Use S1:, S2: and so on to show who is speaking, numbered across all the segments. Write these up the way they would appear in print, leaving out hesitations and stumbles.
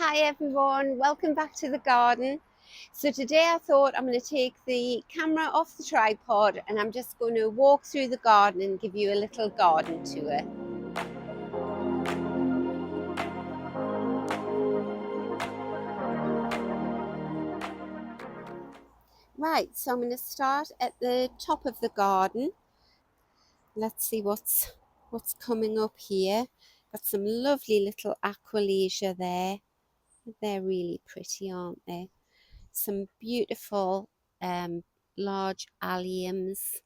S1: Hi everyone, welcome back to the garden. So today I thought I'm going to take the camera off the tripod and I'm just going to walk through the garden and give you a little garden tour. Right, so I'm going to start at the top of the garden. Let's see what's coming up here. Got some lovely little aqualasia there. They're really pretty, aren't they? Some beautiful large alliums.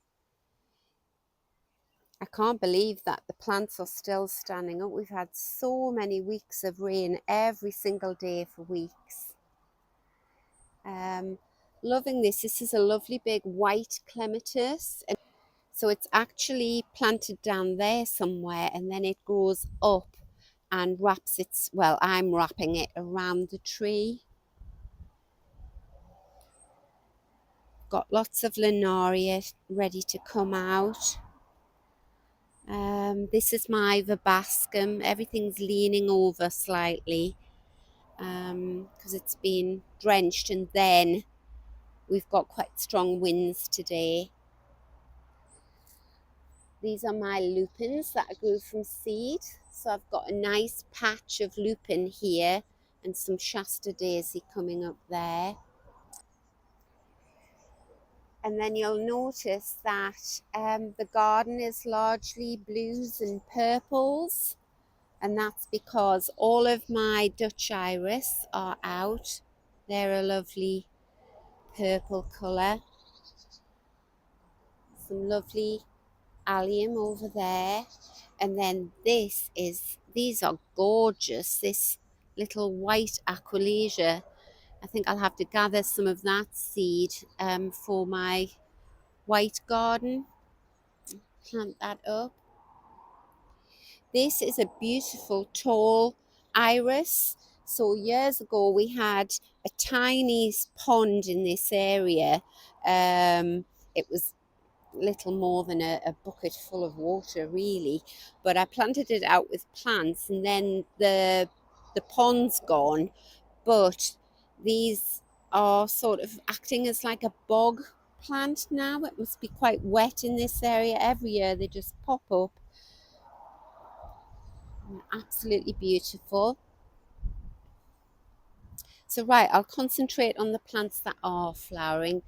S1: I can't believe that the plants are still standing up. We've had so many weeks of rain every single day for weeks. Loving this. This is a lovely big white clematis. And so it's actually planted down there somewhere and then it grows up and wraps its, well, I'm wrapping it around the tree. Got lots of Linaria ready to come out. This is my verbascum. Everything's leaning over slightly because it's been drenched, and then we've got quite strong winds today. These are my lupins that I grew from seed. So I've got a nice patch of lupin here and some Shasta daisy coming up there. And then you'll notice that the garden is largely blues and purples. And that's because all of my Dutch iris are out. They're a lovely purple colour. Some lovely allium over there. And then these are gorgeous. This little white aqualasia. I think I'll have to gather some of that seed for my white garden. Plant that up. This is a beautiful tall iris. So years ago we had a tiny pond in this area. It was little more than a bucket full of water really, but I planted it out with plants and then the pond's gone, but these are sort of acting as like a bog plant now. It must be quite wet in this area. Every year they just pop up. Absolutely beautiful. So right, I'll concentrate on the plants that are flowering.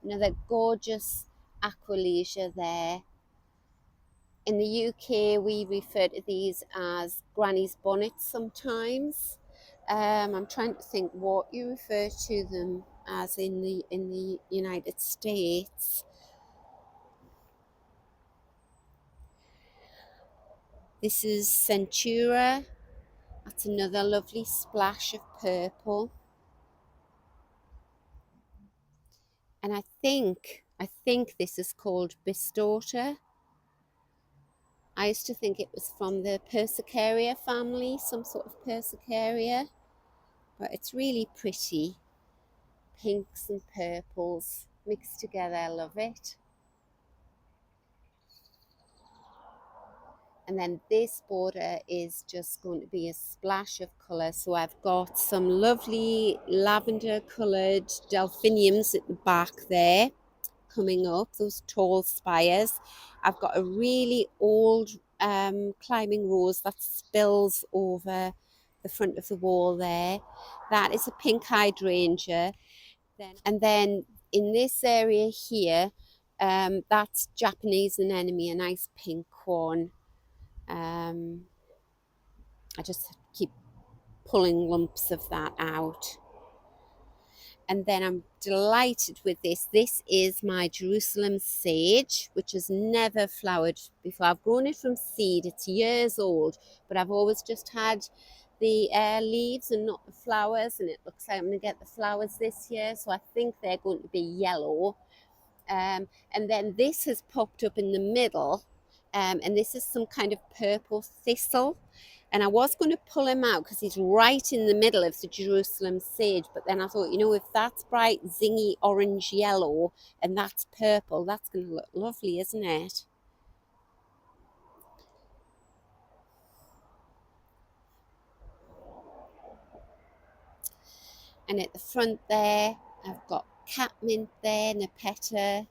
S1: Another gorgeous aqualasia there. In the UK, we refer to these as granny's bonnets sometimes. I'm trying to think what you refer to them as in the United States. This is Centura. That's another lovely splash of purple. And I think this is called Bistota. I used to think it was from the Persicaria family, some sort of Persicaria, but it's really pretty. Pinks and purples mixed together. I love it. And then this border is just going to be a splash of colour. So I've got some lovely lavender coloured delphiniums at the back there coming up, those tall spires. I've got a really old climbing rose that spills over the front of the wall there. That is a pink hydrangea. And then in this area here, that's Japanese anemone, a nice pink one. I just keep pulling lumps of that out. And then I'm delighted with this. This is my Jerusalem sage, which has never flowered before. I've grown it from seed. It's years old, but I've always just had the leaves and not the flowers. And it looks like I'm going to get the flowers this year. So I think they're going to be yellow. And then this has popped up in the middle. And this is some kind of purple thistle. And I was going to pull him out because he's right in the middle of the Jerusalem sage. But then I thought, you know, if that's bright, zingy, orange, yellow, and that's purple, that's going to look lovely, isn't it? And at the front there, I've got catmint there, Nepeta.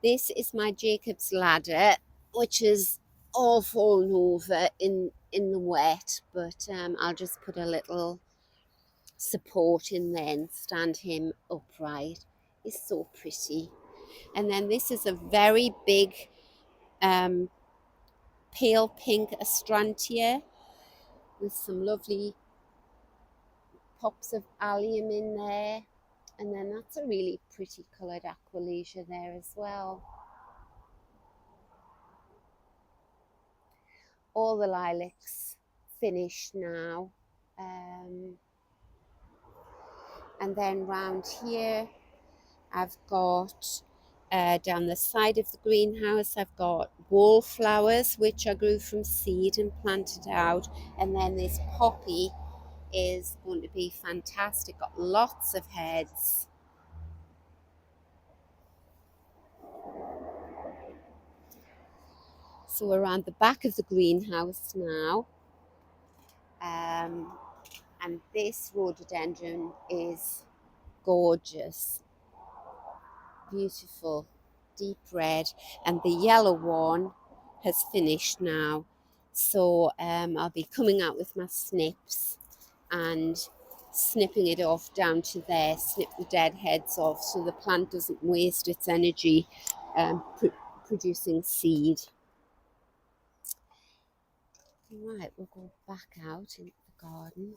S1: This is my Jacob's ladder, which is all fallen over in the wet, but I'll just put a little support in there and stand him upright. He's so pretty. And then this is a very big um, pale pink astrantia with some lovely pops of allium in there. And then that's a really pretty coloured aqualesia there as well. All the lilacs finished now. And then round here, I've got down the side of the greenhouse, I've got wallflowers, which I grew from seed and planted out. And then this poppy is going to be fantastic, got lots of heads. So around the back of the greenhouse now, and this rhododendron is gorgeous, beautiful, deep red, and the yellow one has finished now. So I'll be coming out with my snips and snipping it off down to there, snip the dead heads off so the plant doesn't waste its energy producing seed. Right, we'll go back out into the garden.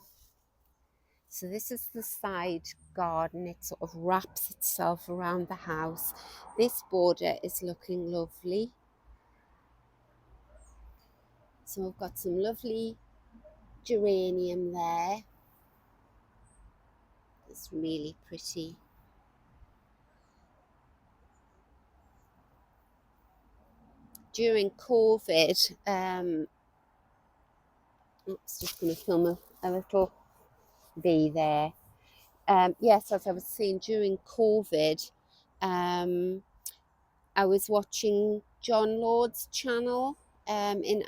S1: So this is the side garden. It sort of wraps itself around the house. This border is looking lovely. So we've got some lovely geranium there. It's really pretty. During COVID, it's just going to film a little bee there. Yes, as I was saying, during COVID, I was watching John Lord's channel in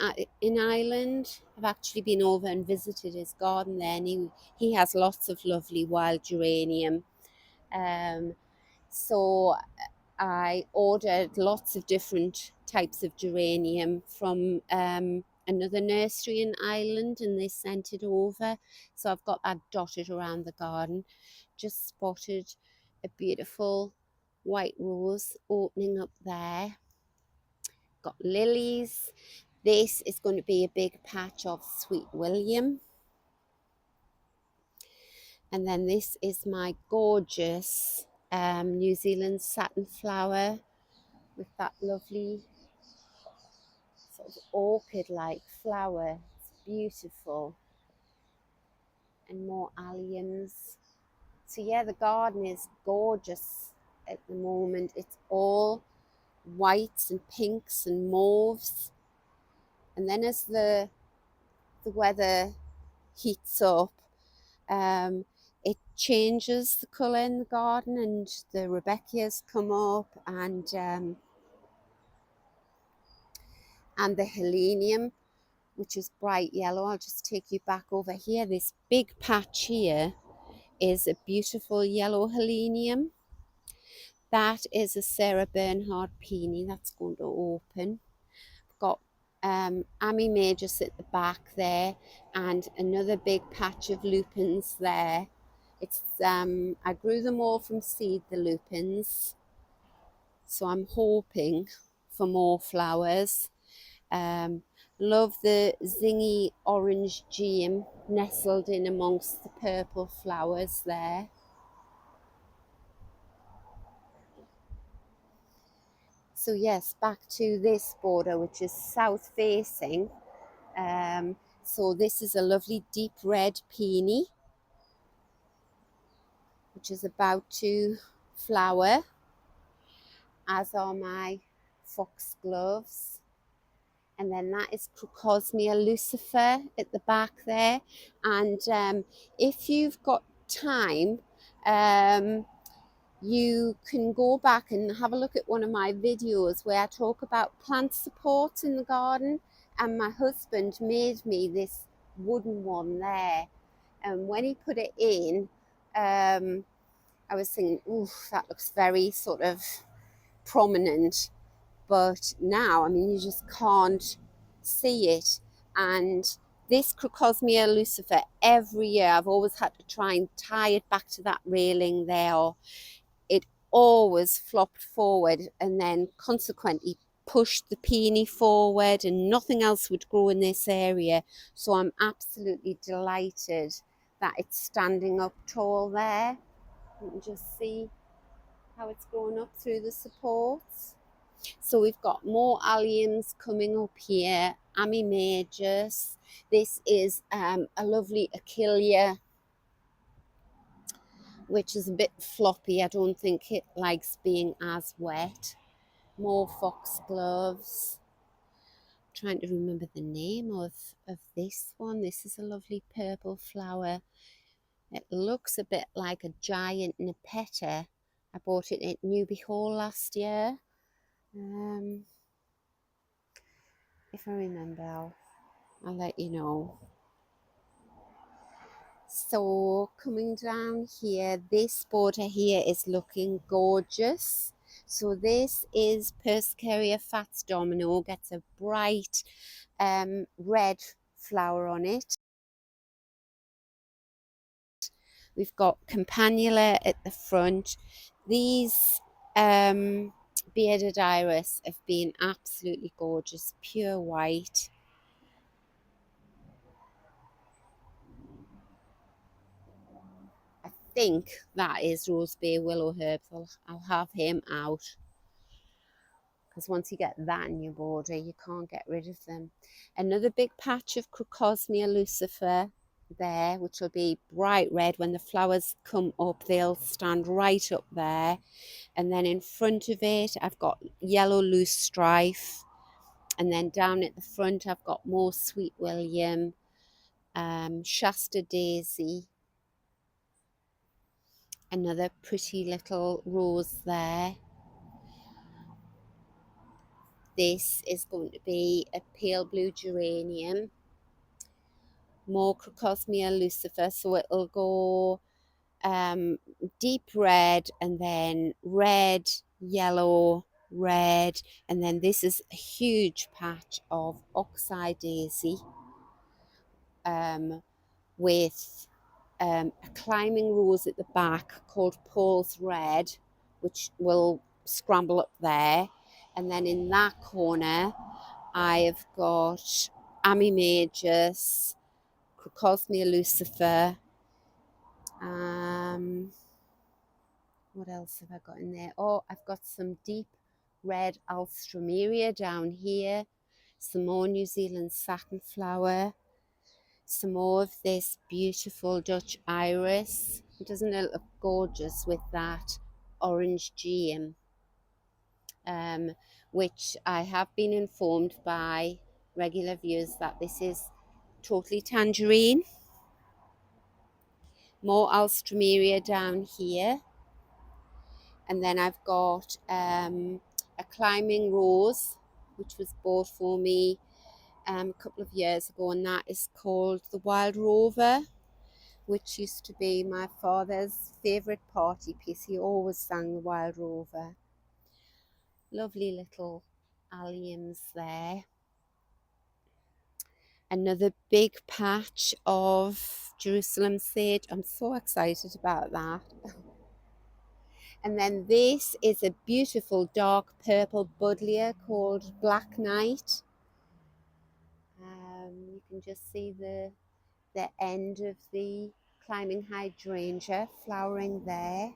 S1: Ireland. I've actually been over and visited his garden there, and he has lots of lovely wild geranium. So I ordered lots of different types of geranium from another nursery in Ireland, and they sent it over. So I've got that dotted around the garden. Just spotted a beautiful white rose opening up there. Got lilies. This is going to be a big patch of Sweet William. And then this is my gorgeous New Zealand satin flower with that lovely sort of orchid-like flower. It's beautiful. And more alliums. So yeah, the garden is gorgeous at the moment. It's all whites and pinks and mauves. And then as the weather heats up, it changes the colour in the garden, and the Rebecchias come up, and the Helenium, which is bright yellow. I'll just take you back over here. This big patch here is a beautiful yellow Helenium. That is a Sarah Bernhardt peony that's going to open. Got Ami Majus at the back there, and another big patch of lupins there. It's I grew them all from seed, the lupins, so I'm hoping for more flowers. Love the zingy orange gem nestled in amongst the purple flowers there. So yes, back to this border, which is south facing. So this is a lovely deep red peony, which is about to flower, as are my foxgloves. And then that is Crocosmia lucifer at the back there. And if you've got time, you can go back and have a look at one of my videos where I talk about plant support in the garden. And my husband made me this wooden one there. And when he put it in, I was thinking, ooh, that looks very sort of prominent. But now, I mean, you just can't see it. And this Crocosmia lucifer, every year I've always had to try and tie it back to that railing there. It always flopped forward and then consequently pushed the peony forward, and nothing else would grow in this area. So I'm absolutely delighted that it's standing up tall there. You can just see how it's grown up through the supports. So we've got more alliums coming up here, Ami Majus. This is a lovely Achillea, which is a bit floppy. I don't think it likes being as wet. More foxgloves. Trying to remember the name of this one. This is a lovely purple flower. It looks a bit like a giant Nepeta. I bought it at Newby Hall last year. If I remember, I'll let you know. So coming down here, this border here is looking gorgeous. So this is Persicaria fats domino, gets a bright red flower on it. We've got Campanula at the front. These bearded iris have been absolutely gorgeous, pure white. I think that is Rosebeer Willow Herbs. I'll have him out, because once you get that in your border, you can't get rid of them. Another big patch of Crocosmia lucifer there, which will be bright red. When the flowers come up, they'll stand right up there. And then in front of it, I've got yellow loose strife. And then down at the front, I've got more Sweet William, Shasta Daisy. Another pretty little rose there. This is going to be a pale blue geranium. More Crocosmia lucifer, so it'll go deep red and then red, yellow, red, and then this is a huge patch of oxeye daisy with a climbing rose at the back called Paul's Red, which will scramble up there. And then in that corner, I've got Ami Majus, Crocosmia lucifer. What else have I got in there? Oh, I've got some deep red Alstroemeria down here, some more New Zealand satinflower, some more of this beautiful Dutch iris. Doesn't it look gorgeous with that orange gem? Which I have been informed by regular viewers that this is totally tangerine. More Alstroemeria down here. And then I've got a climbing rose, which was bought for me a couple of years ago, and that is called the Wild Rover, which used to be my father's favourite party piece. He always sang the Wild Rover. Lovely little alliums there. Another big patch of Jerusalem sage. I'm so excited about that. And then this is a beautiful dark purple buddleia called Black Knight. You can just see the end of the climbing hydrangea flowering there.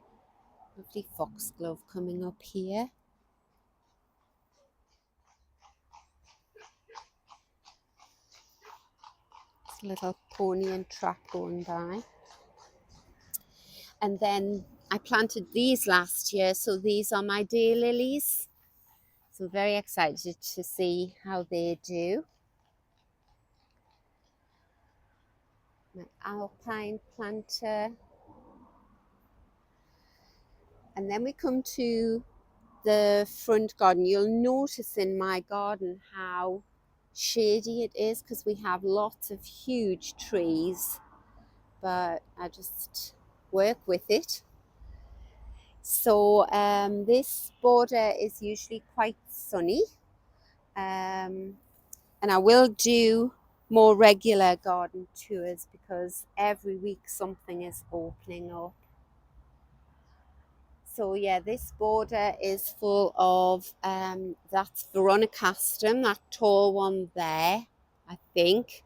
S1: Lovely foxglove coming up here. It's a little pony and trap going by. And then I planted these last year, so these are my daylilies. So very excited to see how they do. My alpine planter. And then we come to the front garden. You'll notice in my garden how shady it is, because we have lots of huge trees. but I just work with it. So this border is usually quite sunny, and I will do more regular garden tours because every week something is opening up. So yeah, this border is full of, that's Veronicastum, that tall one there, I think.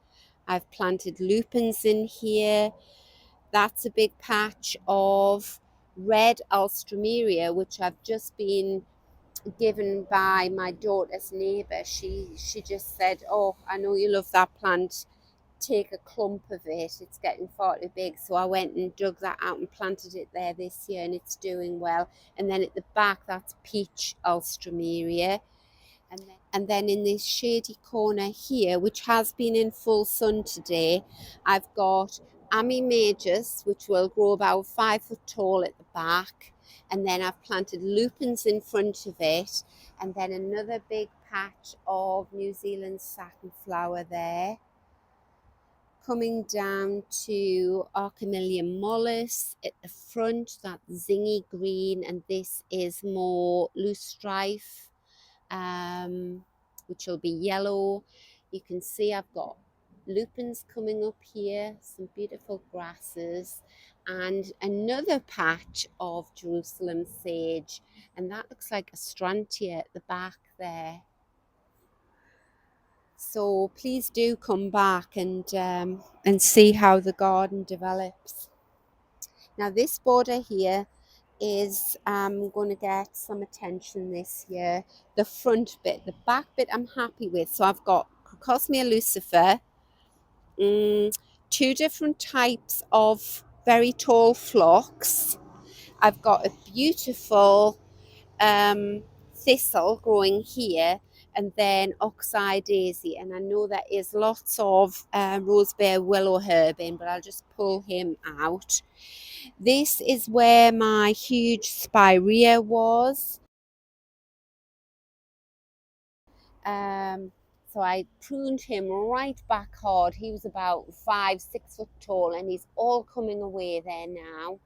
S1: I've planted lupins in here. That's a big patch of red alstroemeria, which I've just been given by my daughter's neighbour. She just said, "Oh, I know you love that plant. Take a clump of it. It's getting far too big." So I went and dug that out and planted it there this year, and it's doing well. And then at the back, that's peach alstroemeria. And then in this shady corner here, which has been in full sun today, I've got Ami majus, which will grow about 5 foot tall at the back. And then I've planted lupins in front of it. And then another big patch of New Zealand satinflower there. Coming down to Archimillia mollis at the front, that zingy green, and this is more loose strife, which will be yellow. You can see I've got lupins coming up here, some beautiful grasses, and another patch of Jerusalem sage, and that looks like a Astrantia at the back there. So please do come back and see how the garden develops. Now this border here is going to get some attention this year. The front bit, the back bit I'm happy with. So I've got Crocosmia lucifer, 2 different types of very tall phlox. I've got a beautiful thistle growing here, and then oxeye daisy, and I know there is lots of rosebear willow herb in, but I'll just pull him out. This is where my huge spirea was. So I pruned him right back hard. He was about 5-6 foot tall, and he's all coming away there now.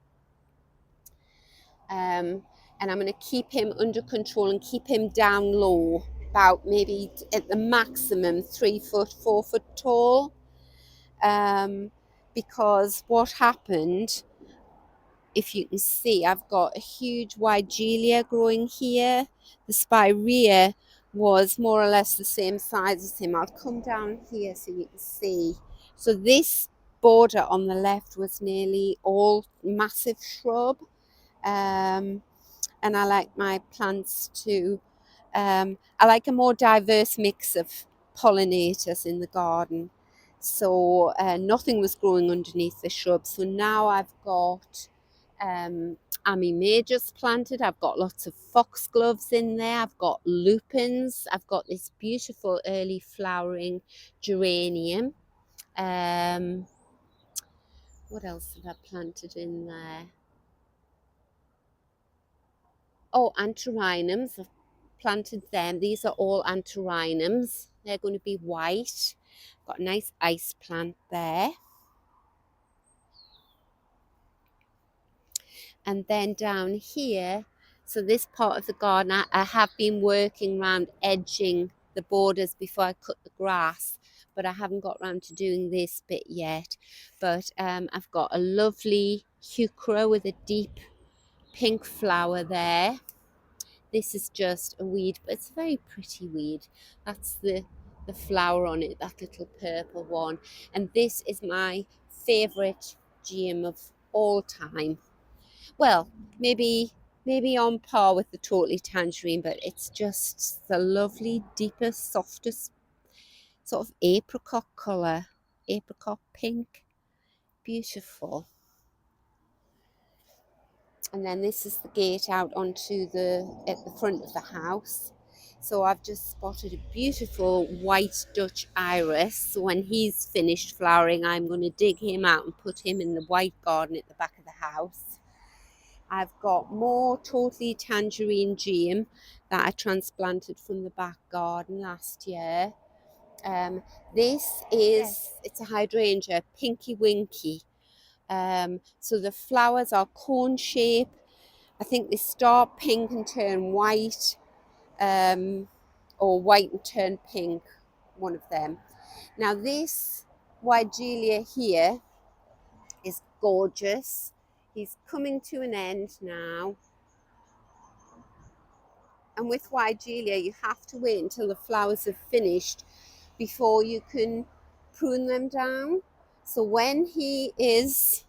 S1: And I'm going to keep him under control and keep him down low, about maybe at the maximum 3 foot, 4 foot tall. Because what happened, if you can see, I've got a huge Weigelia growing here. The spirea was more or less the same size as him. I'll come down here so you can see. So this border on the left was nearly all massive shrub. And I like my plants to, I like a more diverse mix of pollinators in the garden. So nothing was growing underneath the shrub. So now I've got Ami majus planted. I've got lots of foxgloves in there. I've got lupins. I've got this beautiful early flowering geranium. What else have I planted in there? Oh, antirrhinums. I've planted them. These are all antirrhinums. They're going to be white. Got a nice ice plant there. And then down here, so this part of the garden, I have been working around edging the borders before I cut the grass, but I haven't got around to doing this bit yet. But I've got a lovely heuchera with a deep pink flower there. This is just a weed, but it's a very pretty weed. That's the flower on it, that little purple one. And this is my favourite gem of all time. Well, maybe on par with the Totally Tangerine, but it's just the lovely, deepest, softest sort of apricot colour, apricot pink. Beautiful. And then this is the gate out onto at the front of the house. So I've just spotted a beautiful white Dutch iris. So when he's finished flowering, I'm going to dig him out and put him in the white garden at the back of the house. I've got more Totally Tangerine gem that I transplanted from the back garden last year. This is, it's a hydrangea, Pinky Winky. So the flowers are cone shape. I think they start pink and turn white, or white and turn pink, one of them. Now this Wigelia here is gorgeous. He's coming to an end now. And with Wigelia, you have to wait until the flowers have finished before you can prune them down. So when he's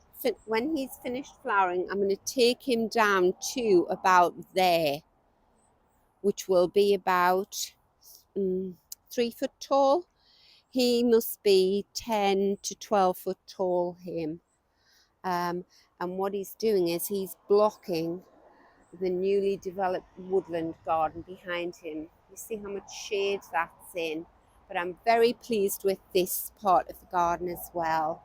S1: finished flowering, I'm going to take him down to about there, which will be about 3 foot tall. He must be 10 to 12 foot tall, him. And what he's doing is he's blocking the newly developed woodland garden behind him. You see how much shade that's in. But I'm very pleased with this part of the garden as well.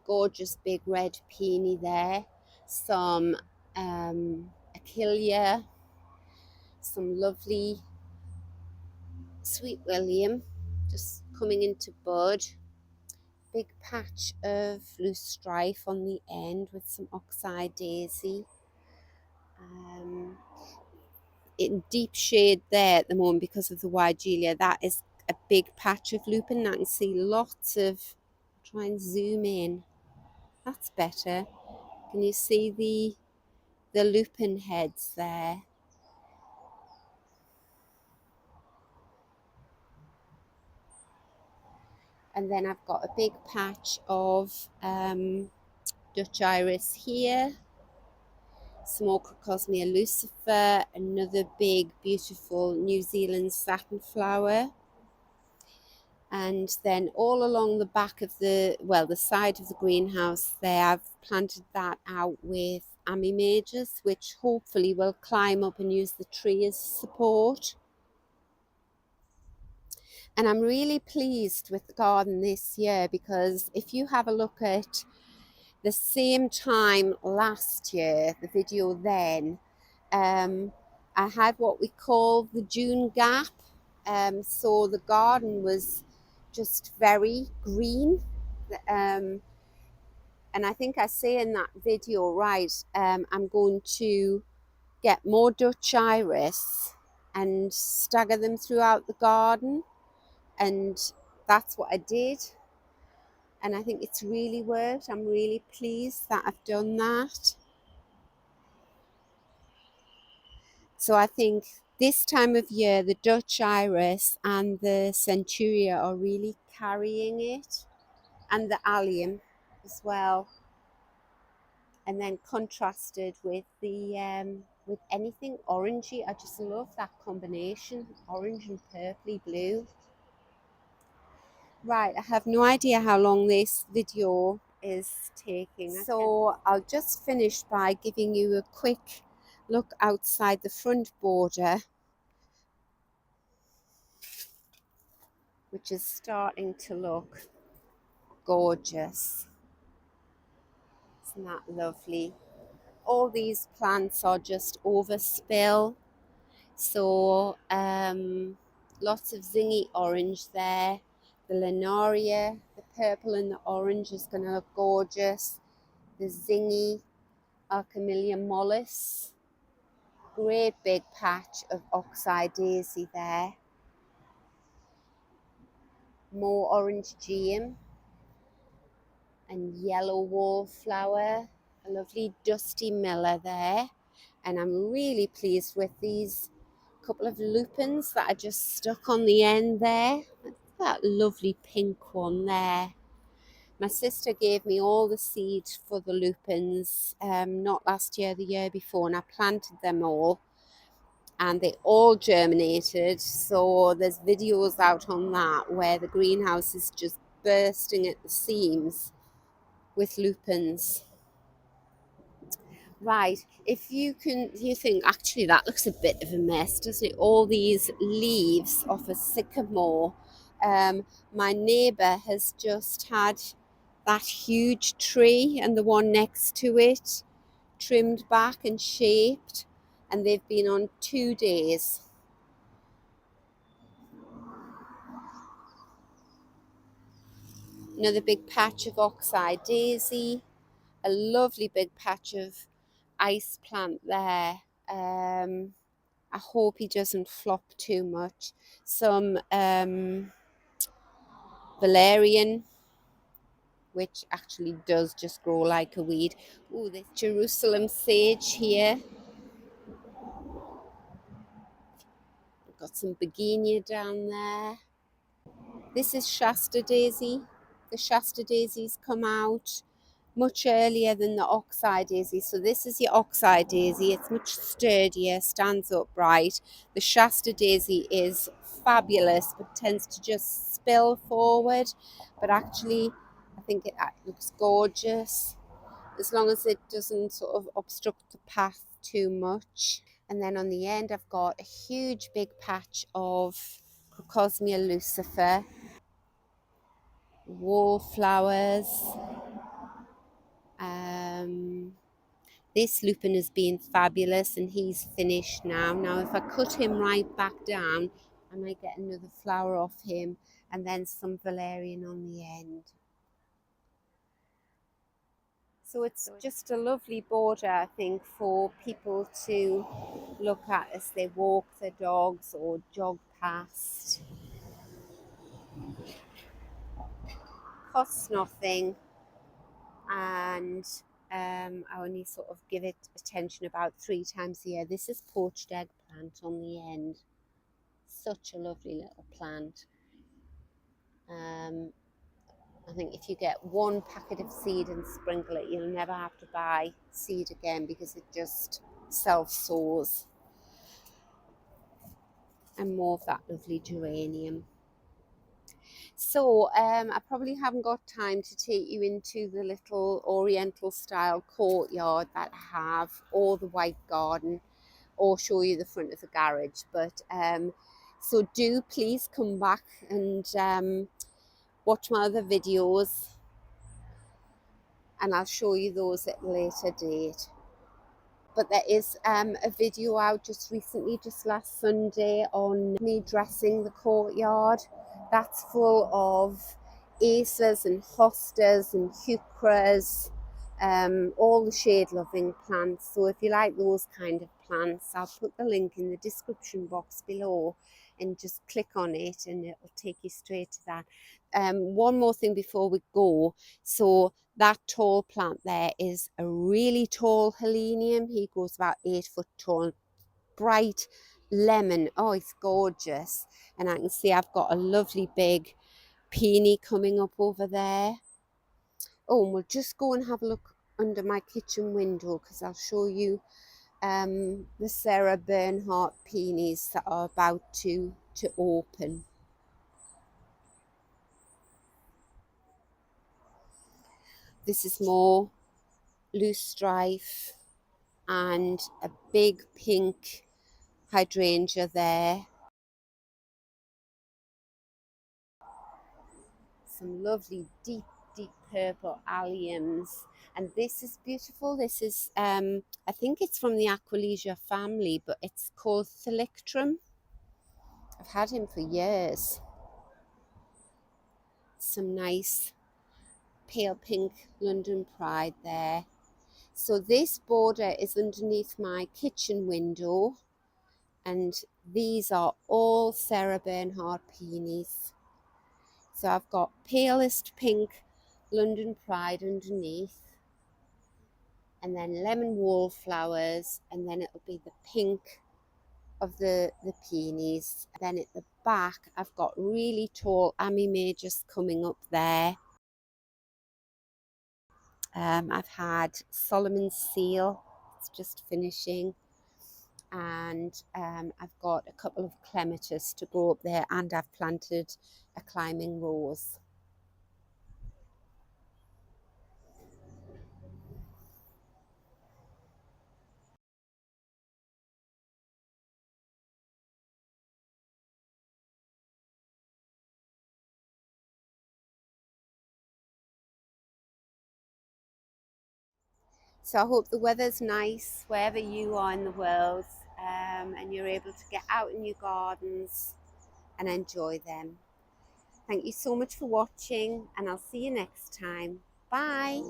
S1: Gorgeous big red peony there. Some achillea. Some lovely sweet william just coming into bud. Big patch of loose strife on the end with some oxeye daisy. In deep shade there at the moment because of the Wigelia. That is a big patch of lupin. I can see lots of, try and zoom in. That's better. Can you see the lupin heads there? And then I've got a big patch of Dutch iris here. Small Crocosmia lucifer, another big beautiful New Zealand satin flower. And then all along the back of the side of the greenhouse there, I've planted that out with amimajors, which hopefully will climb up and use the tree as support. And I'm really pleased with the garden this year, because if you have a look at the same time last year, the video then, I had what we call the June gap. So the garden was just very green. And I think I say in that video, right, I'm going to get more Dutch iris and stagger them throughout the garden. And that's what I did. And I think it's really worked. I'm really pleased that I've done that. So I think this time of year, the Dutch iris and the centuria are really carrying it, and the allium as well. And then contrasted with the with anything orangey. I just love that combination, orange and purpley blue. Right, I have no idea how long this video is taking. So I'll just finish by giving you a quick look outside the front border, which is starting to look gorgeous. Isn't that lovely? All these plants are just overspill. So lots of zingy orange there. The Linaria, the purple and the orange is going to look gorgeous. The zingy Archimilla mollis. Great big patch of oxeye daisy there. More orange geum and yellow wallflower. A lovely dusty miller there. And I'm really pleased with these couple of lupins that I just stuck on the end there. That lovely pink one there. My sister gave me all the seeds for the lupins, not last year, the year before, and I planted them all. And they all germinated. So there's videos out on that where the greenhouse is just bursting at the seams with lupins. Right, if you think actually that looks a bit of a mess, doesn't it? All these leaves off a sycamore. My neighbour has just had that huge tree and the one next to it trimmed back and shaped, and they've been on 2 days. Another big patch of oxeye daisy, a lovely big patch of ice plant there. I hope he doesn't flop too much. Some valerian, which actually does just grow like a weed. Oh, there's Jerusalem sage here. I've got some begonia down there. This is Shasta daisy. The Shasta daisies come out much earlier than the oxeye daisy. So this is your oxeye daisy. It's much sturdier, stands upright. The Shasta daisy is fabulous, but tends to just spill forward. But actually, I think it looks gorgeous, as long as it doesn't sort of obstruct the path too much. And then on the end, I've got a huge big patch of Crocosmia lucifer, wallflowers. This lupin has been fabulous and he's finished now. Now if I cut him right back down, I might get another flower off him, and then some valerian on the end. So it's just a lovely border, I think, for people to look at as they walk their dogs or jog past. Costs nothing, and I only sort of give it attention about 3 times a year. This is poached eggplant on the end. Such a lovely little plant. I think if you get 1 packet of seed and sprinkle it, you'll never have to buy seed again because it just self-sows. And more of that lovely geranium. So I probably haven't got time to take you into the little oriental style courtyard that I have, or the white garden, or show you the front of the garage. But so do please come back and watch my other videos, and I'll show you those at a later date. But there is a video out just recently, just last Sunday, on me dressing the courtyard. That's full of acers and hostas and heucheras, all the shade-loving plants. So if you like those kind of plants, I'll put the link in the description box below, and just click on it and it'll take you straight to that. One more thing before we go. So that tall plant there is a really tall helenium. He grows about 8 foot tall, bright lemon. Oh, it's gorgeous. And I can see I've got a lovely big peony coming up over there. Oh, and we'll just go and have a look under my kitchen window, because I'll show you the Sarah Bernhardt peonies that are about to open. This is more loosestrife and a big pink hydrangea there. Some lovely deep purple alliums. And this is beautiful. This is, I think it's from the Aquilegia family, but it's called Thalictrum. I've had him for years. Some nice pale pink London Pride there. So this border is underneath my kitchen window, and these are all Sarah Bernhardt peonies. So I've got palest pink London Pride underneath, and then lemon wallflowers, and then it'll be the pink of the peonies. Then at the back, I've got really tall Amimajus coming up there. I've had Solomon's Seal, it's just finishing, and I've got a couple of clematis to grow up there, and I've planted a climbing rose. So I hope the weather's nice wherever you are in the world, and you're able to get out in your gardens and enjoy them. Thank you so much for watching, and I'll see you next time. Bye.